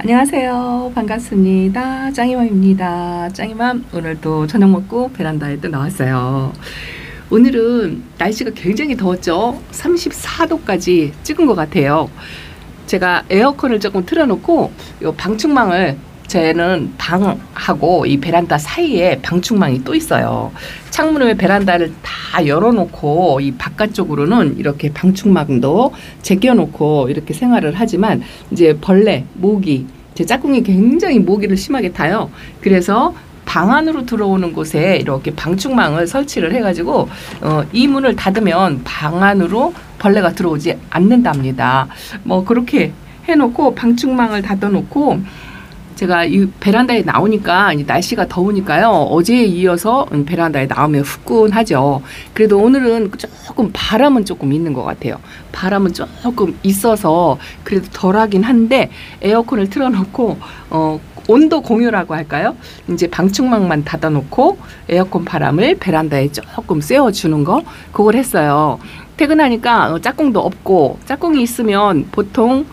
안녕하세요. 반갑습니다. 짱이맘입니다. 짱이맘 오늘도 저녁 먹고 베란다에 또 나왔어요. 오늘은 날씨가 굉장히 더웠죠. 34도까지 찍은 것 같아요. 제가 에어컨을 조금 틀어놓고 요 방충망을, 쟤는 방하고 이 베란다 사이에 방충망이 또 있어요. 창문을, 베란다를 다 열어놓고 이 바깥쪽으로는 이렇게 방충망도 제껴놓고 이렇게 생활을 하지만, 이제 벌레, 모기, 제 짝꿍이 굉장히 모기를 심하게 타요. 그래서 방 안으로 들어오는 곳에 이렇게 방충망을 설치를 해가지고 이 문을 닫으면 방 안으로 벌레가 들어오지 않는답니다. 뭐 그렇게 해놓고 방충망을 닫아놓고, 제가 이 베란다에 나오니까 날씨가 더우니까요. 어제에 이어서 베란다에 나오면 후끈하죠. 그래도 오늘은 조금 바람은 조금 있는 것 같아요. 바람은 조금 있어서 그래도 덜하긴 한데, 에어컨을 틀어놓고 온도 공유라고 할까요? 이제 방충망만 닫아놓고 에어컨 바람을 베란다에 조금 쐬어주는 거, 그걸 했어요. 퇴근하니까 짝꿍도 없고, 짝꿍이 있으면 보통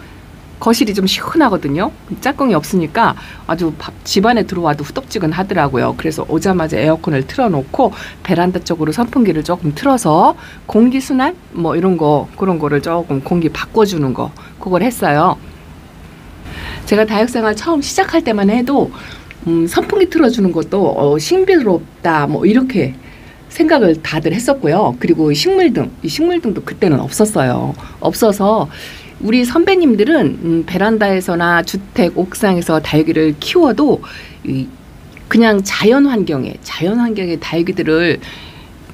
거실이 좀 시원하거든요. 짝꿍이 없으니까 아주 집안에 들어와도 후덥지근하더라고요. 그래서 오자마자 에어컨을 틀어놓고 베란다 쪽으로 선풍기를 조금 틀어서 공기순환 뭐 이런 거, 그런 거를 조금 공기 바꿔주는 거, 그걸 했어요. 제가 다육생활 처음 시작할 때만 해도 선풍기 틀어주는 것도 신비롭다 뭐 이렇게 생각을 다들 했었고요. 그리고 식물등, 이 식물등도 그때는 없었어요. 없어서 우리 선배님들은 베란다에서나 주택 옥상에서 다육이를 키워도 그냥 자연 환경에 다육이들을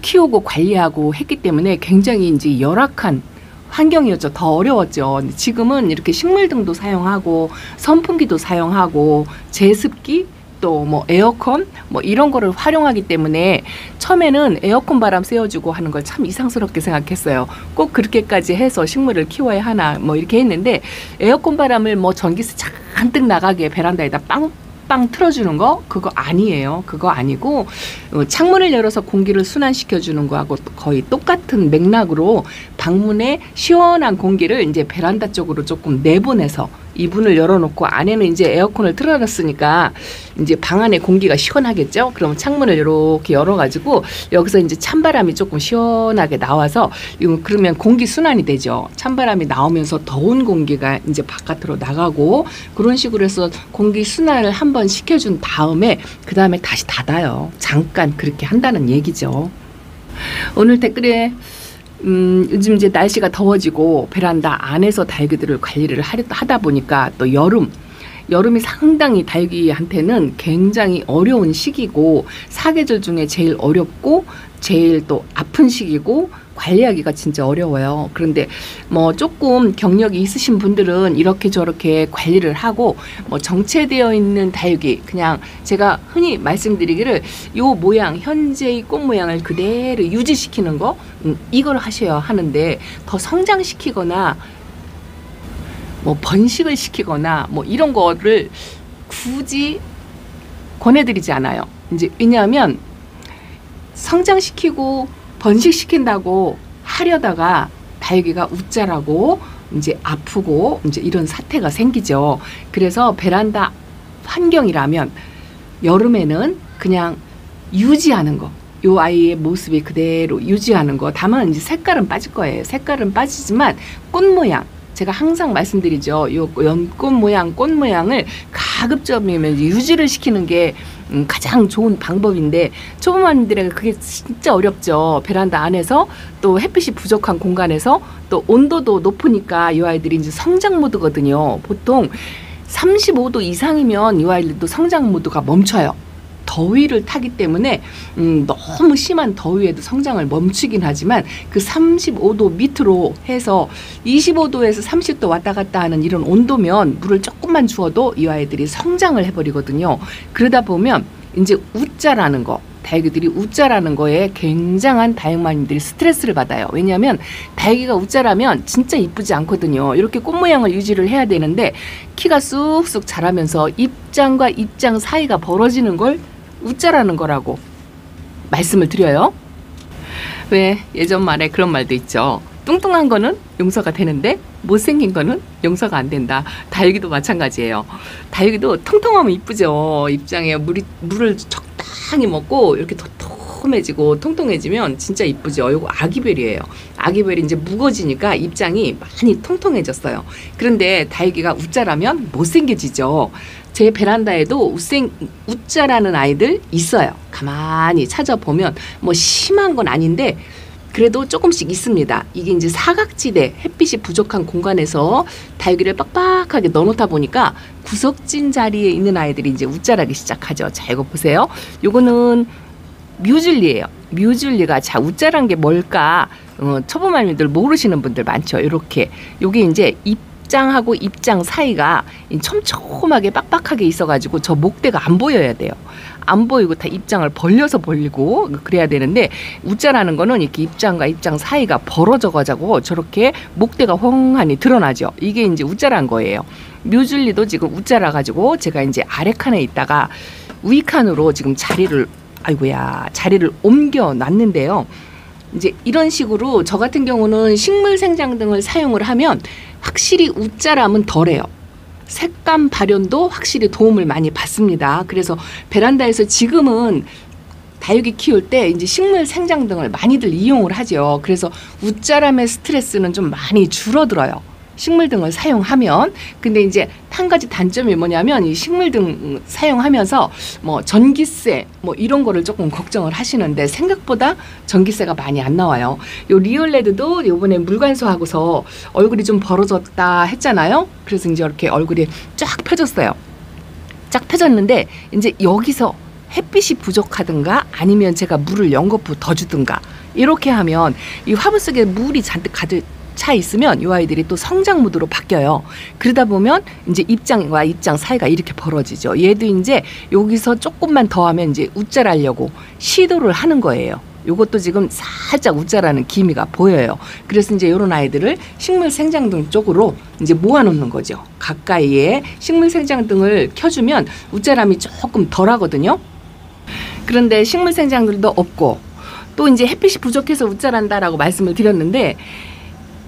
키우고 관리하고 했기 때문에 굉장히 이제 열악한 환경이었죠. 더 어려웠죠. 지금은 이렇게 식물등도 사용하고 선풍기도 사용하고 제습기, 또 뭐 에어컨 뭐 이런 거를 활용하기 때문에 처음에는 에어컨 바람 쐬어주고 하는 걸 참 이상스럽게 생각했어요. 꼭 그렇게까지 해서 식물을 키워야 하나 뭐 이렇게 했는데, 에어컨 바람을 뭐 전기세 잔뜩 나가게 베란다에다 빵빵 틀어주는 거, 그거 아니에요. 그거 아니고 창문을 열어서 공기를 순환시켜주는 거하고 거의 똑같은 맥락으로 방문에 시원한 공기를 이제 베란다 쪽으로 조금 내보내서 이문을 열어놓고, 안에는 이제 에어컨을 틀어놨으니까 이제 방 안에 공기가 시원하겠죠. 그러면 창문을 이렇게 열어가지고 여기서 이제 찬바람이 조금 시원하게 나와서, 그러면 공기 순환이 되죠. 찬바람이 나오면서 더운 공기가 이제 바깥으로 나가고, 그런 식으로 해서 공기 순환을 한번 시켜준 다음에 그 다음에 다시 닫아요. 잠깐 그렇게 한다는 얘기죠. 오늘 댓글에 요즘 이제 날씨가 더워지고 베란다 안에서 다육이들을 관리를 하다 보니까 또 여름이 상당히 다육이한테는 굉장히 어려운 시기고, 사계절 중에 제일 어렵고 제일 또 아픈 시기고 관리하기가 진짜 어려워요. 그런데 뭐 조금 경력이 있으신 분들은 이렇게 저렇게 관리를 하고, 뭐 정체되어 있는 다육이, 그냥 제가 흔히 말씀드리기를 요 모양, 현재의 꽃 모양을 그대로 유지시키는 거, 이걸 하셔야 하는데, 더 성장시키거나 뭐 번식을 시키거나 뭐 이런 거를 굳이 권해드리지 않아요. 이제 왜냐하면 성장시키고 번식시킨다고 하려다가 다육이가 웃자라고 이제 아프고 이제 이런 사태가 생기죠. 그래서 베란다 환경이라면 여름에는 그냥 유지하는 거, 요 아이의 모습이 그대로 유지하는 거. 다만 이제 색깔은 빠질 거예요. 색깔은 빠지지만 꽃 모양, 제가 항상 말씀드리죠. 요 연꽃 모양, 꽃 모양을 가급적이면 유지를 시키는 게 가장 좋은 방법인데, 초보만들에게 그게 진짜 어렵죠. 베란다 안에서 또 햇빛이 부족한 공간에서 또 온도도 높으니까 이 아이들이 이제 성장 모드거든요. 보통 35도 이상이면 이 아이들도 성장 모드가 멈춰요. 더위를 타기 때문에 너무 심한 더위에도 성장을 멈추긴 하지만, 그 35도 밑으로 해서 25도에서 30도 왔다 갔다 하는 이런 온도면 물을 조금만 주어도 이 아이들이 성장을 해버리거든요. 그러다 보면 이제 웃자라는 거, 다육이들이 웃자라는 거에 굉장한 다육마님들이 스트레스를 받아요. 왜냐하면 다육이가 웃자라면 진짜 이쁘지 않거든요. 이렇게 꽃 모양을 유지를 해야 되는데, 키가 쑥쑥 자라면서 입장과 입장 사이가 벌어지는 걸 웃자라는 거라고 말씀을 드려요. 왜 예전 말에 그런 말도 있죠. 뚱뚱한 거는 용서가 되는데 못생긴 거는 용서가 안 된다. 다육이도 마찬가지예요. 다육이도 통통하면 이쁘죠. 입장에 물을 적당히 먹고 이렇게 도톰해지고 통통해지면 진짜 이쁘죠. 이거 아기별이에요. 아기별이 이제 묵어지니까 입장이 많이 통통해졌어요. 그런데 다육이가 웃자라면 못생겨지죠. 제 베란다에도 웃자라는 아이들 있어요. 가만히 찾아보면 뭐 심한 건 아닌데 그래도 조금씩 있습니다. 이게 이제 사각지대, 햇빛이 부족한 공간에서 다육이를 빡빡하게 넣어놓다 보니까 구석진 자리에 있는 아이들이 이제 웃자라기 시작하죠. 자, 이거 보세요. 요거는 뮤즐리예요. 뮤즐리가 자 웃자란 게 뭘까? 초보말미들 모르시는 분들 많죠. 이렇게 요게 이제 입장하고 입장 사이가 촘촘하게 빡빡하게 있어가지고 저 목대가 안 보여야 돼요. 안 보이고 다 입장을 벌려서 벌리고 그래야 되는데 웃자라는 거는 이렇게 입장과 입장 사이가 벌어져가지고 저렇게 목대가 헝하니 드러나죠. 이게 이제 웃자란 거예요. 뮤즐리도 지금 웃자라 가지고 제가 이제 아래 칸에 있다가 위 칸으로 지금 자리를 옮겨 놨는데요. 이제 이런 식으로 저 같은 경우는 식물 생장 등을 사용을 하면 확실히 웃자람은 덜해요. 색감 발현도 확실히 도움을 많이 받습니다. 그래서 베란다에서 지금은 다육이 키울 때 이제 식물 생장 등을 많이들 이용을 하죠. 그래서 웃자람의 스트레스는 좀 많이 줄어들어요. 식물 등을 사용하면. 근데 이제 한 가지 단점이 뭐냐면 이 식물 등 사용하면서 뭐 전기세 뭐 이런 거를 조금 걱정을 하시는데 생각보다 전기세가 많이 안 나와요. 요 리얼레드도 요번에 물관수하고서 얼굴이 좀 벌어졌다 했잖아요. 그래서 이제 이렇게 얼굴이 쫙 펴졌어요. 쫙 펴졌는데 이제 여기서 햇빛이 부족하든가 아니면 제가 물을 연거푸 더 주든가 이렇게 하면 이 화분 속에 물이 잔뜩 가득 차 있으면 이 아이들이 또 성장 무드로 바뀌어요. 그러다 보면 이제 입장과 입장 사이가 이렇게 벌어지죠. 얘도 이제 여기서 조금만 더 하면 이제 웃자라려고 시도를 하는 거예요. 요것도 지금 살짝 웃자라는 기미가 보여요. 그래서 이제 이런 아이들을 식물 생장등 쪽으로 이제 모아놓는 거죠. 가까이에 식물 생장등을 켜주면 웃자람이 조금 덜 하거든요. 그런데 식물 생장등도 없고 또 이제 햇빛이 부족해서 웃자란다라고 말씀을 드렸는데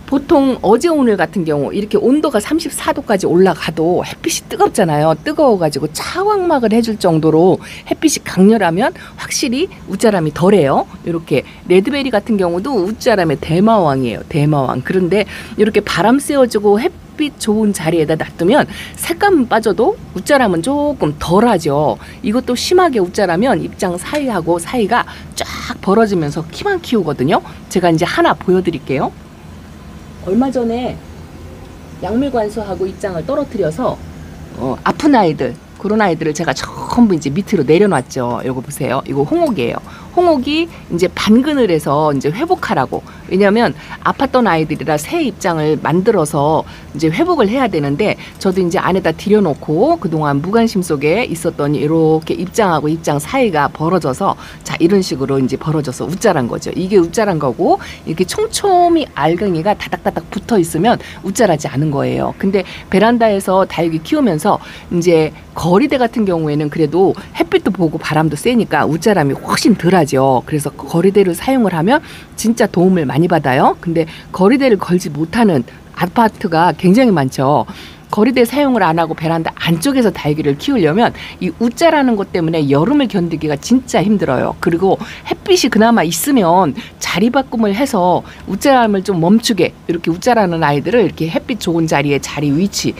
보통 어제 오늘 같은 경우 이렇게 온도가 34도까지 올라가도 햇빛이 뜨겁잖아요. 뜨거워가지고 차광막을 해줄 정도로 햇빛이 강렬하면 확실히 웃자람이 덜해요. 이렇게 레드베리 같은 경우도 웃자람의 대마왕이에요. 대마왕. 그런데 이렇게 바람 쐬어주고 햇빛 좋은 자리에다 놔두면 색감은 빠져도 웃자람은 조금 덜하죠. 이것도 심하게 웃자라면 입장 사이하고 사이가 쫙 벌어지면서 키만 키우거든요. 제가 이제 하나 보여드릴게요. 얼마 전에 약물관수하고 입장을 떨어뜨려서 아픈 아이들 그런 아이들을 제가 전부 이제 밑으로 내려놨죠. 이거 보세요. 이거 홍옥이에요. 홍옥이 이제 반그늘에서 이제 회복하라고. 왜냐하면 아팠던 아이들이라 새 입장을 만들어서 이제 회복을 해야 되는데 저도 이제 안에다 들여놓고 그동안 무관심 속에 있었더니 이렇게 입장하고 입장 사이가 벌어져서 자 이런 식으로 이제 벌어져서 웃자란 거죠. 이게 웃자란 거고 이렇게 촘촘히 알갱이가 다닥다닥 붙어 있으면 웃자라지 않은 거예요. 근데 베란다에서 다육이 키우면서 이제 거리대 같은 경우에는 그래도 햇빛도 보고 바람도 쐬니까 웃자람이 훨씬 덜하죠. 그래서 거리대를 사용을 하면 진짜 도움을 많이 받아요. 근데 거리대를 걸지 못하는 아파트가 굉장히 많죠. 거리대 사용을 안 하고 베란다 안쪽에서 다육이를 키우려면 이 웃자라는 것 때문에 여름을 견디기가 진짜 힘들어요. 그리고 햇빛이 그나마 있으면 자리 바꿈을 해서 웃자람을 좀 멈추게 이렇게 웃자라는 아이들을 이렇게 햇빛 좋은 자리에 자리 위치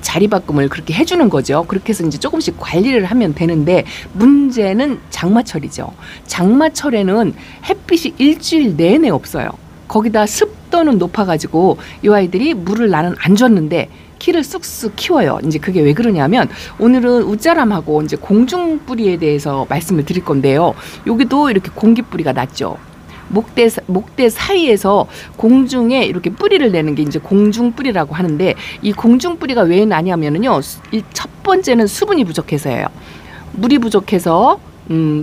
자리 바꿈을 그렇게 해주는 거죠. 그렇게 해서 이제 조금씩 관리를 하면 되는데 문제는 장마철이죠. 장마철에는 햇빛이 일주일 내내 없어요. 거기다 습도는 높아가지고 이 아이들이 물을 나는 안 줬는데 키를 쑥쑥 키워요. 이제 그게 왜 그러냐면 오늘은 웃자람하고 이제 공중뿌리에 대해서 말씀을 드릴 건데요. 여기도 이렇게 공기뿌리가 났죠. 목대 사이에서 공중에 이렇게 뿌리를 내는 게 이제 공중뿌리라고 하는데 이 공중뿌리가 왜 나냐면은요. 첫 번째는 수분이 부족해서예요. 물이 부족해서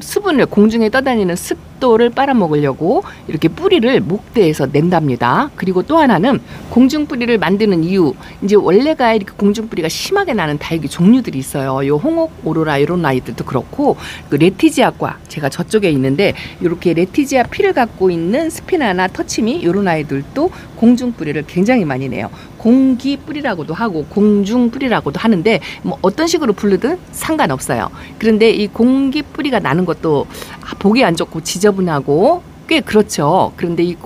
수분을 공중에 떠다니는 잎돌을 빨아먹으려고 이렇게 뿌리를 목대에서 낸답니다. 그리고 또 하나는 공중뿌리를 만드는 이유, 이제 원래가 이렇게 공중뿌리가 심하게 나는 다육이 종류들이 있어요. 요 홍옥 오로라 이런 아이들도 그렇고, 그 레티지아과, 제가 저쪽에 있는데 이렇게 레티지아 피를 갖고 있는 스피나나 터치미 이런 아이들도 공중뿌리를 굉장히 많이 내요. 공기뿌리라고도 하고 공중뿌리라고도 하는데 뭐 어떤 식으로 부르든 상관없어요. 그런데 이 공기뿌리가 나는 것도 보기 안 좋고 지저분하고 꽤 그렇죠. 그런데 이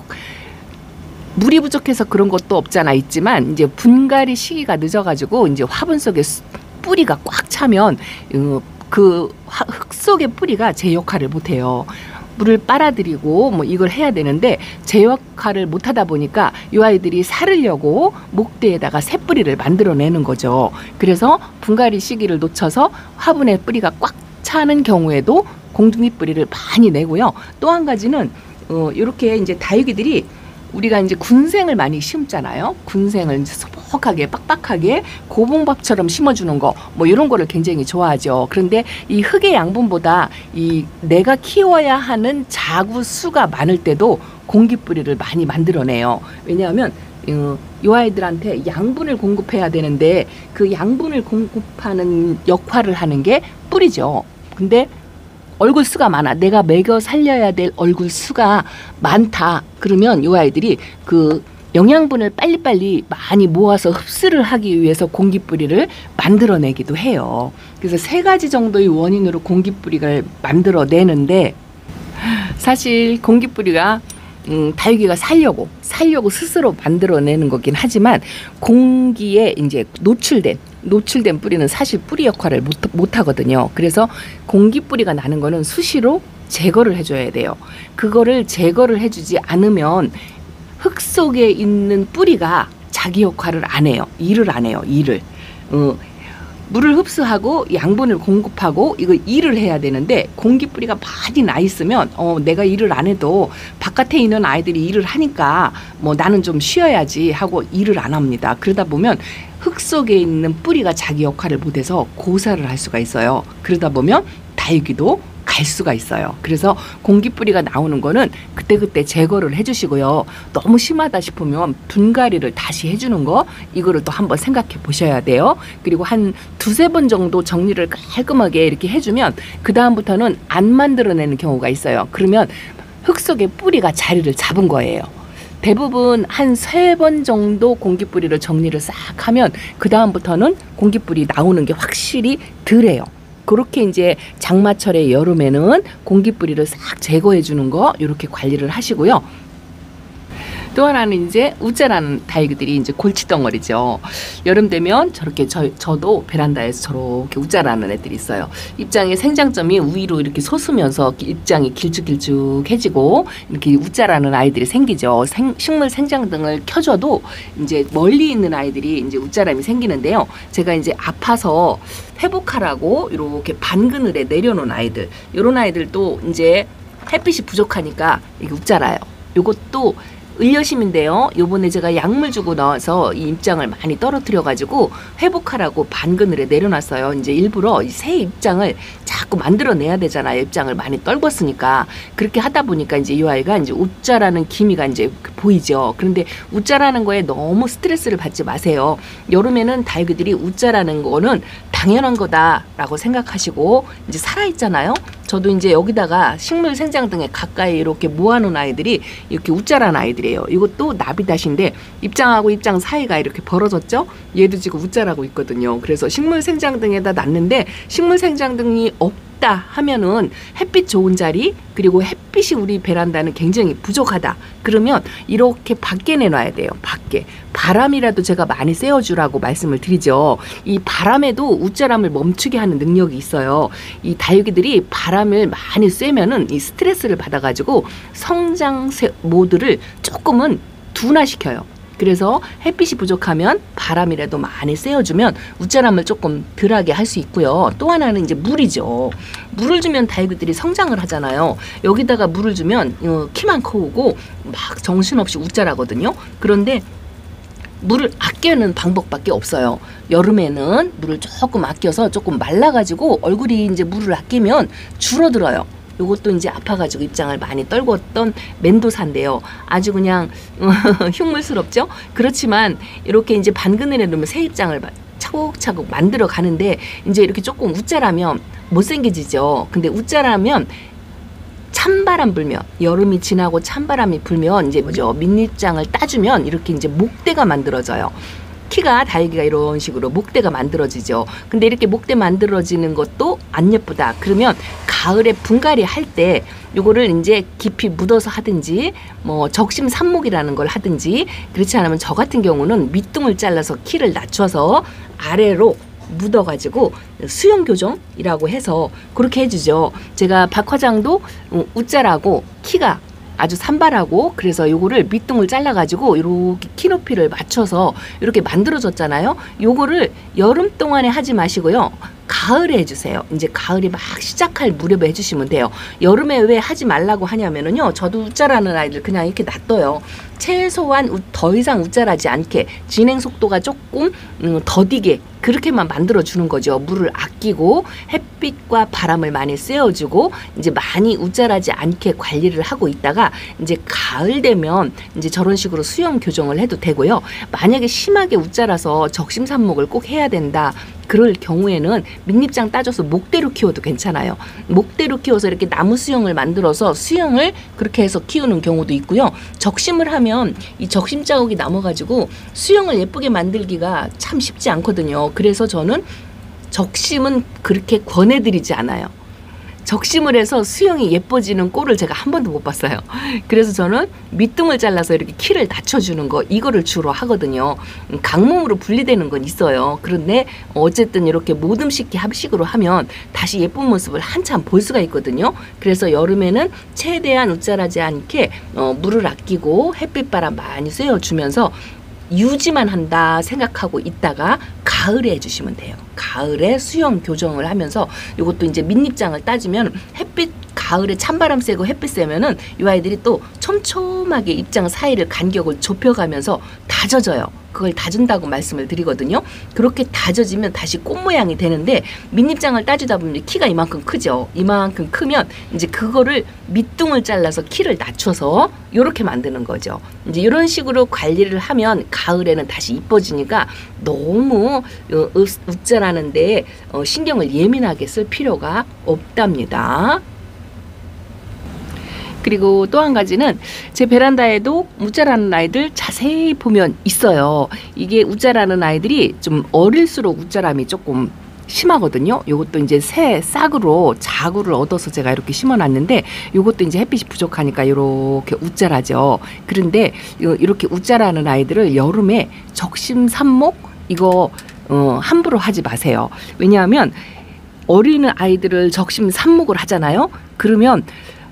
물이 부족해서 그런 것도 없잖아 있지만, 이제 분갈이 시기가 늦어가지고 이제 화분 속에 뿌리가 꽉 차면 그 흙 속의 뿌리가 제 역할을 못해요. 물을 빨아들이고 뭐 이걸 해야 되는데 제 역할을 못하다 보니까 이 아이들이 살으려고 목대에다가 새뿌리를 만들어내는 거죠. 그래서 분갈이 시기를 놓쳐서 화분에 뿌리가 꽉 차는 경우에도 공중잎 뿌리를 많이 내고요. 또 한 가지는 이렇게 이제 다육이들이 우리가 이제 군생을 많이 심잖아요. 군생을 소복하게 빡빡하게 고봉밥처럼 심어주는 거, 뭐 이런 거를 굉장히 좋아하죠. 그런데 이 흙의 양분보다 이 내가 키워야 하는 자구 수가 많을 때도 공기뿌리를 많이 만들어내요. 왜냐하면 이 아이들한테 양분을 공급해야 되는데 그 양분을 공급하는 역할을 하는 게 뿌리죠. 근데 얼굴 수가 많아. 내가 먹여 살려야 될 얼굴 수가 많다. 그러면 이 아이들이 그 영양분을 빨리빨리 많이 모아서 흡수를 하기 위해서 공기뿌리를 만들어내기도 해요. 그래서 3가지 정도의 원인으로 공기뿌리를 만들어내는데, 사실 공기뿌리가 다육이가 살려고 스스로 만들어내는 거긴 하지만, 공기에 이제 노출된 뿌리는 사실 뿌리 역할을 못 하거든요. 그래서 공기뿌리가 나는 거는 수시로 제거를 해줘야 돼요. 그거를 제거를 해주지 않으면 흙 속에 있는 뿌리가 자기 역할을 안 해요. 일을 안 해요. 물을 흡수하고 양분을 공급하고 이거 일을 해야 되는데, 공기뿌리가 많이 나 있으면 내가 일을 안 해도 바깥에 있는 아이들이 일을 하니까 뭐 나는 좀 쉬어야지 하고 일을 안 합니다. 그러다 보면 흙 속에 있는 뿌리가 자기 역할을 못해서 고사를 할 수가 있어요. 그러다 보면 다육이도 갈 수가 있어요. 그래서 공기뿌리가 나오는 거는 그때그때 제거를 해주시고요. 너무 심하다 싶으면 분갈이를 다시 해주는 거, 이거를 또 한번 생각해 보셔야 돼요. 그리고 한 2-3번 정도 정리를 깔끔하게 이렇게 해주면 그 다음부터는 안 만들어내는 경우가 있어요. 그러면 흙 속에 뿌리가 자리를 잡은 거예요. 대부분 한 3번 정도 공기뿌리를 정리를 싹 하면 그 다음부터는 공기뿌리 나오는 게 확실히 덜해요. 그렇게 이제 장마철에 여름에는 공기뿌리를 싹 제거해 주는 거, 이렇게 관리를 하시고요. 또 하나는 이제 우짜라는 다육이들이 이제 골치덩어리죠. 여름 되면 저렇게 저도 베란다에서 저렇게 우짜라는 애들이 있어요. 입장의 생장점이 위로 이렇게 솟으면서 입장이 길쭉길쭉해지고 이렇게 우짜라는 아이들이 생기죠. 식물 생장등을 켜줘도 이제 멀리 있는 아이들이 이제 우짜람이 생기는데요. 제가 이제 아파서 회복하라고 이렇게 반그늘에 내려놓은 아이들, 이런 아이들도 이제 햇빛이 부족하니까 이게 우짜라요. 요것도 을려심인데요. 요번에 제가 약물 주고 나와서 이 입장을 많이 떨어뜨려 가지고 회복하라고 반그늘에 내려놨어요. 이제 일부러 새 입장을 자꾸 만들어내야 되잖아요. 입장을 많이 떨궜으니까. 그렇게 하다 보니까 이제 이 아이가 이제 웃자라는 기미가 이제 보이죠. 그런데 웃자라는 거에 너무 스트레스를 받지 마세요. 여름에는 다육이들이 웃자라는 거는 당연한 거다라고 생각하시고 이제 살아있잖아요. 저도 이제 여기다가 식물 생장 등에 가까이 이렇게 모아놓은 아이들이 이렇게 웃자라는 아이들이에요. 이것도 나비닷인데 입장하고 입장 사이가 이렇게 벌어졌죠. 얘도 지금 웃자라고 있거든요. 그래서 식물 생장 등에다 놨는데, 식물 생장 등이 없다 하면은 햇빛 좋은 자리, 그리고 햇빛이 우리 베란다는 굉장히 부족하다 그러면 이렇게 밖에 내놔야 돼요. 밖에 바람이라도 제가 많이 쐬어주라고 말씀을 드리죠. 이 바람에도 웃자람을 멈추게 하는 능력이 있어요. 이 다육이들이 바람을 많이 쐬면은 이 스트레스를 받아가지고 성장 모드를 조금은 둔화시켜요. 그래서 햇빛이 부족하면 바람이라도 많이 쐬어주면 웃자람을 조금 덜하게 할 수 있고요. 또 하나는 이제 물이죠. 물을 주면 다육이들이 성장을 하잖아요. 여기다가 물을 주면 키만 커오고 막 정신없이 웃자라거든요. 그런데 물을 아끼는 방법밖에 없어요. 여름에는 물을 조금 아껴서 조금 말라가지고 얼굴이 이제 물을 아끼면 줄어들어요. 요것도 이제 아파가지고 입장을 많이 떨궜던 멘도사인데요. 아주 그냥 흉물스럽죠. 그렇지만 이렇게 이제 반그늘에 놓으면 새 입장을 차곡차곡 만들어 가는데, 이제 이렇게 조금 웃자라면 못생겨지죠. 근데 웃자라면 찬바람 불면, 여름이 지나고 찬바람이 불면 이제 뭐죠, 밑입장을 따주면 이렇게 이제 목대가 만들어져요. 키가 다육이가 이런 식으로 목대가 만들어지죠. 근데 이렇게 목대 만들어지는 것도 안 예쁘다. 그러면 가을에 분갈이 할 때 요거를 이제 깊이 묻어서 하든지 뭐 적심 삽목이라는 걸 하든지, 그렇지 않으면 저 같은 경우는 밑둥을 잘라서 키를 낮춰서 아래로 묻어가지고 수영 교정이라고 해서 그렇게 해주죠. 제가 박화장도 웃자라고 키가 아주 산발하고, 그래서 요거를 밑둥을 잘라가지고 이렇게 키 높이를 맞춰서 이렇게 만들어줬잖아요. 요거를 여름 동안에 하지 마시고요, 가을에 해주세요. 이제 가을이 막 시작할 무렵에 해주시면 돼요. 여름에 왜 하지 말라고 하냐면은요, 저도 웃자라는 아이들 그냥 이렇게 놔둬요. 최소한 더 이상 웃자라지 않게, 진행 속도가 조금 더디게 그렇게만 만들어 주는 거죠. 물을 아끼고 햇빛과 바람을 많이 쐬어주고 이제 많이 웃자라지 않게 관리를 하고 있다가, 이제 가을 되면 이제 저런 식으로 수영 교정을 해도 되고요. 만약에 심하게 웃자라서 적심삽목을 꼭 해야 된다, 그럴 경우에는 밑입장 따줘서 목대로 키워도 괜찮아요. 목대로 키워서 이렇게 나무 수영을 만들어서 수영을 그렇게 해서 키우는 경우도 있고요. 적심을 하면 이 적심 자국이 남아가지고 수영을 예쁘게 만들기가 참 쉽지 않거든요. 그래서 저는 적심은 그렇게 권해드리지 않아요. 적심을 해서 수영이 예뻐지는 꼴을 제가 한 번도 못 봤어요. 그래서 저는 밑둥을 잘라서 이렇게 키를 낮춰주는 거, 이거를 주로 하거든요. 강몸으로 분리되는 건 있어요. 그런데 어쨌든 이렇게 모듬식기 합식으로 하면 다시 예쁜 모습을 한참 볼 수가 있거든요. 그래서 여름에는 최대한 웃자라지 않게 물을 아끼고 햇빛바람 많이 쐬어주면서 유지만 한다 생각하고 있다가 가을에 해주시면 돼요. 가을에 수영 교정을 하면서 이것도 이제 밑입장을 따지면 햇빛, 가을에 찬바람 쐬고 햇빛 쐬면은 이 아이들이 또 촘촘하게 입장 사이를 간격을 좁혀가면서 다져져요. 그걸 다준다고 말씀을 드리거든요. 그렇게 다져지면 다시 꽃 모양이 되는데, 밑입장을 따주다 보면 키가 이만큼 크죠. 이만큼 크면 이제 그거를 밑둥을 잘라서 키를 낮춰서 이렇게 만드는 거죠. 이제 이런 식으로 관리를 하면 가을에는 다시 이뻐지니까 너무 웃자라는데 신경을 예민하게 쓸 필요가 없답니다. 그리고 또 한 가지는 제 베란다에도 웃자라는 아이들 자세히 보면 있어요. 이게 웃자라는 아이들이 좀 어릴수록 웃자람이 조금 심하거든요. 요것도 이제 새 싹으로 자구를 얻어서 제가 이렇게 심어놨는데, 요것도 이제 햇빛이 부족하니까 이렇게 웃자라죠. 그런데 이렇게 웃자라는 아이들을 여름에 적심삽목 이거 함부로 하지 마세요. 왜냐하면 어린 아이들을 적심삽목을 하잖아요. 그러면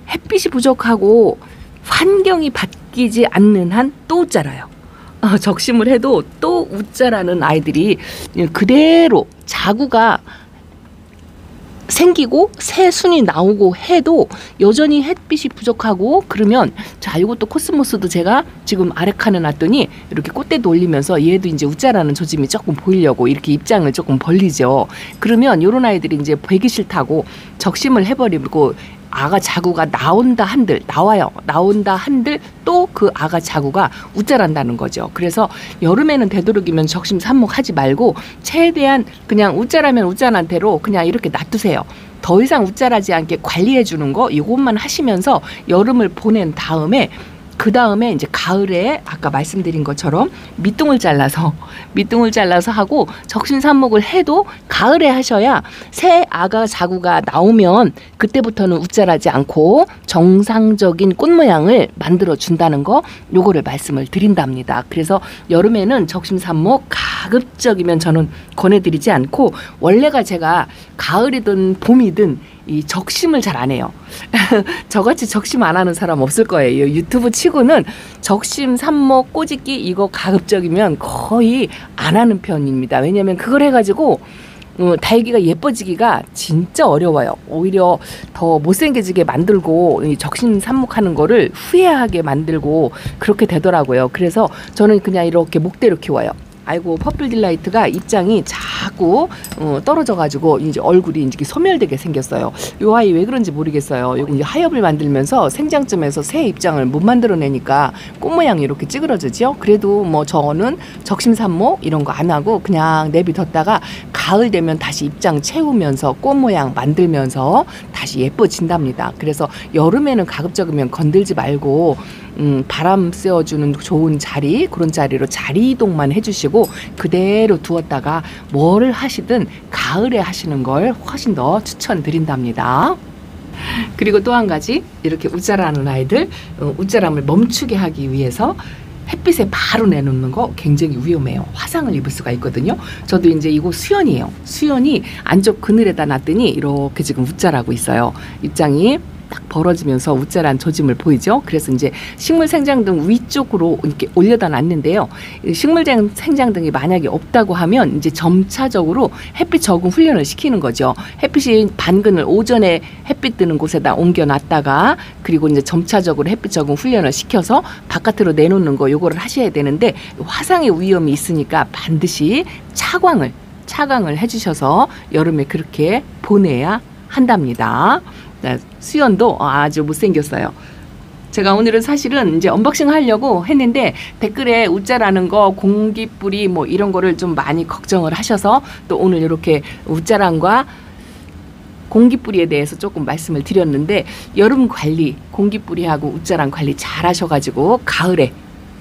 햇빛이 부족하고 환경이 바뀌지 않는 한 또 웃자라요. 적심을 해도 또 웃자라는 아이들이 그대로 자구가 생기고 새 순이 나오고 해도 여전히 햇빛이 부족하고, 그러면 자, 이것도 코스모스도 제가 지금 아래 칸에 놨더니 이렇게 꽃대도 올리면서 얘도 이제 웃자라는 조짐이 조금 보이려고 이렇게 입장을 조금 벌리죠. 그러면 요런 아이들이 이제 보기 싫다고 적심을 해버리고 아가 자구가 나온다 한들 나와요. 나온다 한들 또 그 아가 자구가 웃자란다는 거죠. 그래서 여름에는 되도록이면 적심 삽목하지 말고 최대한 그냥 웃자라면 웃자란 대로 그냥 이렇게 놔두세요. 더 이상 웃자라지 않게 관리해 주는 거 이것만 하시면서 여름을 보낸 다음에, 그 다음에 이제 가을에 아까 말씀드린 것처럼 밑둥을 잘라서 하고 적심삽목을 해도 가을에 하셔야 새 아가 자구가 나오면 그때부터는 웃자라지 않고 정상적인 꽃 모양을 만들어 준다는 거, 요거를 말씀을 드린답니다. 그래서 여름에는 적심삽목 가급적이면 저는 권해드리지 않고, 원래가 제가 가을이든 봄이든 이 적심을 잘 안 해요. 저같이 적심 안 하는 사람 없을 거예요. 유튜브 치고는 적심, 삽목, 꼬집기 이거 가급적이면 거의 안 하는 편입니다. 왜냐하면 그걸 해가지고 다육이가 예뻐지기가 진짜 어려워요. 오히려 더 못생겨지게 만들고 적심 삽목하는 거를 후회하게 만들고 그렇게 되더라고요. 그래서 저는 그냥 이렇게 목대로 키워요. 아이고 퍼플 딜라이트가 입장이 자꾸 떨어져가지고 이제 얼굴이 이제 소멸되게 생겼어요. 요 아이 왜 그런지 모르겠어요. 요 이제 하엽을 만들면서 생장점에서 새 입장을 못 만들어내니까 꽃 모양이 이렇게 찌그러지죠. 그래도 뭐 저는 적심산모 이런 거 안 하고 그냥 내비뒀다가 가을 되면 다시 입장 채우면서 꽃 모양 만들면서 다시 예뻐진답니다. 그래서 여름에는 가급적이면 건들지 말고 바람 쐬어주는 좋은 자리, 그런 자리로 자리 이동만 해주시고 그대로 두었다가 뭐를 하시든 가을에 하시는 걸 훨씬 더 추천드린답니다. 그리고 또 한 가지, 이렇게 웃자라는 아이들 웃자람을 멈추게 하기 위해서 햇빛에 바로 내놓는 거 굉장히 위험해요. 화상을 입을 수가 있거든요. 저도 이제 이거 수연이에요. 수연이 안쪽 그늘에다 놨더니 이렇게 지금 웃자라고 있어요. 입장이 딱 벌어지면서 웃자란 조짐을 보이죠. 그래서 이제 식물 생장등 위쪽으로 이렇게 올려다 놨는데요. 식물 생장등이 만약에 없다고 하면 이제 점차적으로 햇빛 적응 훈련을 시키는 거죠. 햇빛이 반근을 오전에 햇빛 뜨는 곳에다 옮겨 놨다가 그리고 이제 점차적으로 햇빛 적응 훈련을 시켜서 바깥으로 내놓는 거 요거를 하셔야 되는데 화상의 위험이 있으니까 반드시 차광을 해주셔서 여름에 그렇게 보내야 한답니다. 수연도 아주 못생겼어요. 제가 오늘은 사실은 이제 언박싱 하려고 했는데 댓글에 웃자라는 거 공기뿌리 뭐 이런 거를 좀 많이 걱정을 하셔서 또 오늘 이렇게 웃자란과 공기뿌리에 대해서 조금 말씀을 드렸는데 여름 관리 공기뿌리하고 웃자란 관리 잘 하셔가지고 가을에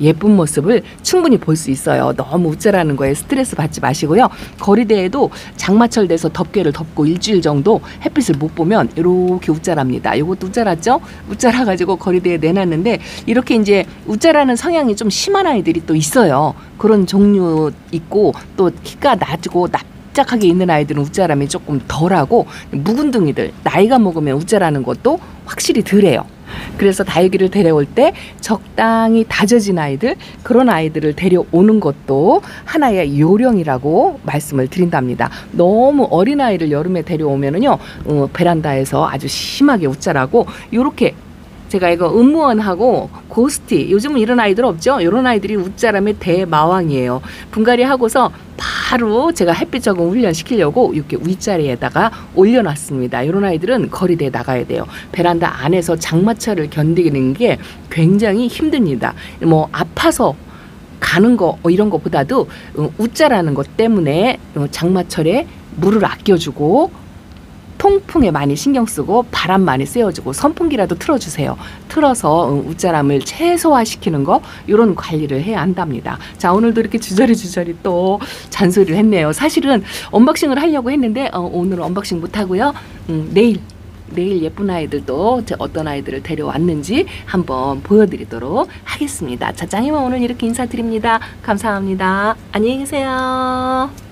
예쁜 모습을 충분히 볼 수 있어요. 너무 웃자라는 거에 스트레스 받지 마시고요. 거리대에도 장마철 돼서 덮개를 덮고 일주일 정도 햇빛을 못 보면 이렇게 웃자랍니다. 이것도 웃자랐죠? 웃자라 가지고 거리대에 내놨는데 이렇게 이제 웃자라는 성향이 좀 심한 아이들이 또 있어요. 그런 종류 있고 또 키가 낮고 납작하게 있는 아이들은 웃자람이 조금 덜하고 묵은둥이들 나이가 먹으면 웃자라는 것도 확실히 덜해요. 그래서 다육이를 데려올 때 적당히 다져진 아이들, 그런 아이들을 데려오는 것도 하나의 요령이라고 말씀을 드린답니다. 너무 어린 아이를 여름에 데려오면은요 베란다에서 아주 심하게 웃자라고 요렇게 제가 이거 음무원하고 고스티 요즘은 이런 아이들 없죠? 이런 아이들이 웃자람의 대마왕이에요. 분갈이 하고서 바로 제가 햇빛 적응 훈련 시키려고 이렇게 윗자리에다가 올려놨습니다. 이런 아이들은 거리대에 나가야 돼요. 베란다 안에서 장마철을 견디는 게 굉장히 힘듭니다. 뭐 아파서 가는 거 이런 것보다도 웃자라는 것 때문에 장마철에 물을 아껴주고 통풍에 많이 신경 쓰고 바람 많이 쐬어주고 선풍기라도 틀어주세요. 틀어서 웃자람을 최소화시키는 거 이런 관리를 해야 한답니다. 자, 오늘도 이렇게 주저리 또 잔소리를 했네요. 사실은 언박싱을 하려고 했는데 오늘은 언박싱 못하고요. 내일 예쁜 아이들도 어떤 아이들을 데려왔는지 한번 보여드리도록 하겠습니다. 자, 짱이만 오늘 이렇게 인사드립니다. 감사합니다. 안녕히 계세요.